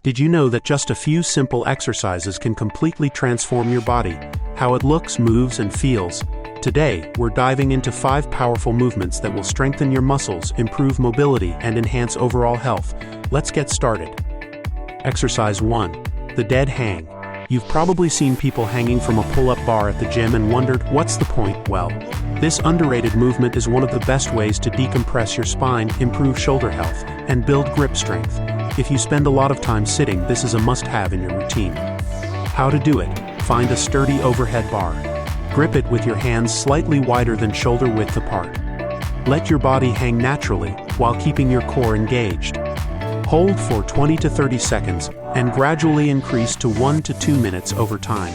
Did you know that just a few simple exercises can completely transform your body, how it looks, moves, and feels? Today, we're diving into 5 powerful movements that will strengthen your muscles, improve mobility, and enhance overall health. Let's get started. Exercise 1. The dead hang. You've probably seen people hanging from a pull-up bar at the gym and wondered, what's the point? Well, this underrated movement is one of the best ways to decompress your spine, improve shoulder health, and build grip strength. If you spend a lot of time sitting, this is a must-have in your routine. How to do it? Find a sturdy overhead bar. Grip it with your hands slightly wider than shoulder width apart. Let your body hang naturally while keeping your core engaged. Hold for 20 to 30 seconds and gradually increase to 1 to 2 minutes over time.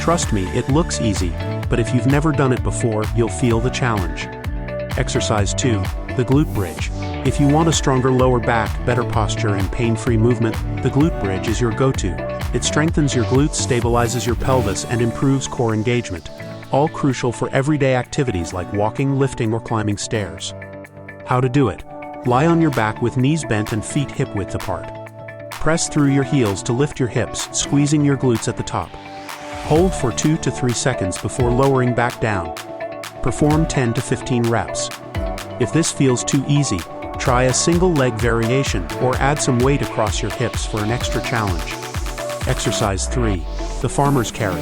Trust me, it looks easy, but if you've never done it before, you'll feel the challenge. Exercise 2. The Glute Bridge. If you want a stronger lower back, better posture, and pain-free movement, the Glute Bridge is your go-to. It strengthens your glutes, stabilizes your pelvis, and improves core engagement, all crucial for everyday activities like walking, lifting, or climbing stairs. How to do it? Lie on your back with knees bent and feet hip-width apart. Press through your heels to lift your hips, squeezing your glutes at the top. Hold for 2 to 3 seconds before lowering back down. Perform 10 to 15 reps. If this feels too easy, try a single leg variation or add some weight across your hips for an extra challenge. Exercise 3. The farmer's carry.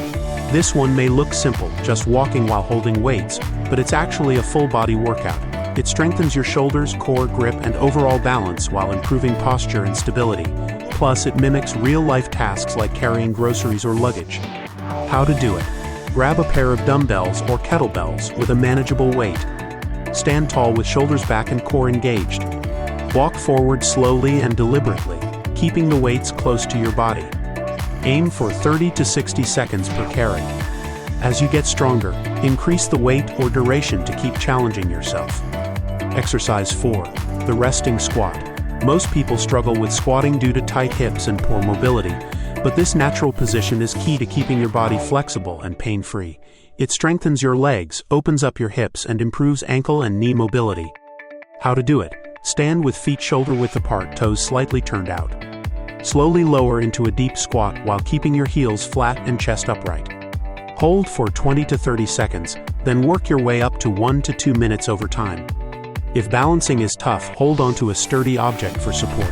This one may look simple, just walking while holding weights, but it's actually a full body workout. It strengthens your shoulders, core, grip, and overall balance while improving posture and stability. Plus, it mimics real-life tasks like carrying groceries or luggage. How to do it? Grab a pair of dumbbells or kettlebells with a manageable weight. Stand tall with shoulders back and core engaged. Walk forward slowly and deliberately, keeping the weights close to your body. Aim for 30 to 60 seconds per carry. As you get stronger, increase the weight or duration to keep challenging yourself. Exercise 4. The resting squat. Most people struggle with squatting due to tight hips and poor mobility, but this natural position is key to keeping your body flexible and pain-free. It strengthens your legs, opens up your hips, and improves ankle and knee mobility. How to do it? Stand with feet shoulder-width apart, toes slightly turned out. Slowly lower into a deep squat while keeping your heels flat and chest upright. Hold for 20 to 30 seconds, then work your way up to 1 to 2 minutes over time. If balancing is tough, hold onto a sturdy object for support.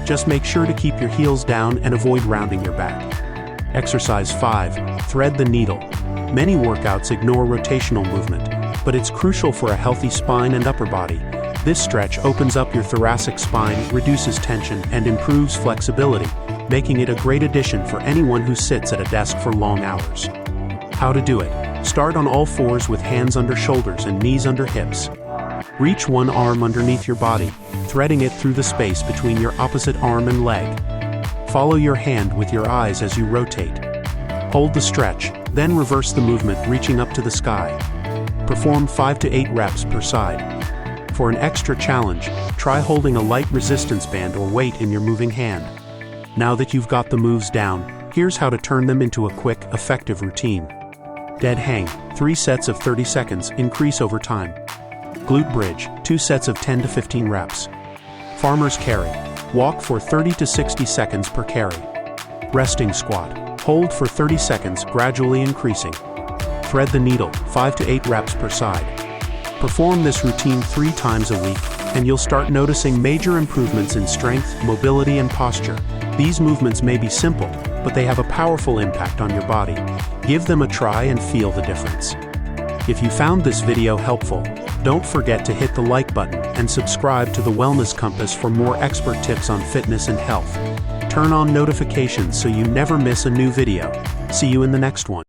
Just make sure to keep your heels down and avoid rounding your back. Exercise 5. Thread the needle. Many workouts ignore rotational movement, but it's crucial for a healthy spine and upper body. This stretch opens up your thoracic spine, reduces tension, and improves flexibility, making it a great addition for anyone who sits at a desk for long hours. How to do it? Start on all fours with hands under shoulders and knees under hips. Reach one arm underneath your body, threading it through the space between your opposite arm and leg. Follow your hand with your eyes as you rotate. Hold the stretch, then reverse the movement, reaching up to the sky. Perform 5 to 8 reps per side. For an extra challenge, try holding a light resistance band or weight in your moving hand. Now that you've got the moves down, here's how to turn them into a quick, effective routine. Dead hang, 3 sets of 30 seconds, increase over time. Glute bridge, 2 sets of 10 to 15 reps. Farmer's carry, walk for 30 to 60 seconds per carry. Resting squat, hold for 30 seconds, gradually increasing. Thread the needle, 5 to 8 reps per side. Perform this routine 3 times a week, and you'll start noticing major improvements in strength, mobility, and posture. These movements may be simple, but they have a powerful impact on your body. Give them a try and feel the difference. If you found this video helpful, don't forget to hit the like button and subscribe to the Wellness Compass for more expert tips on fitness and health. Turn on notifications so you never miss a new video. See you in the next one.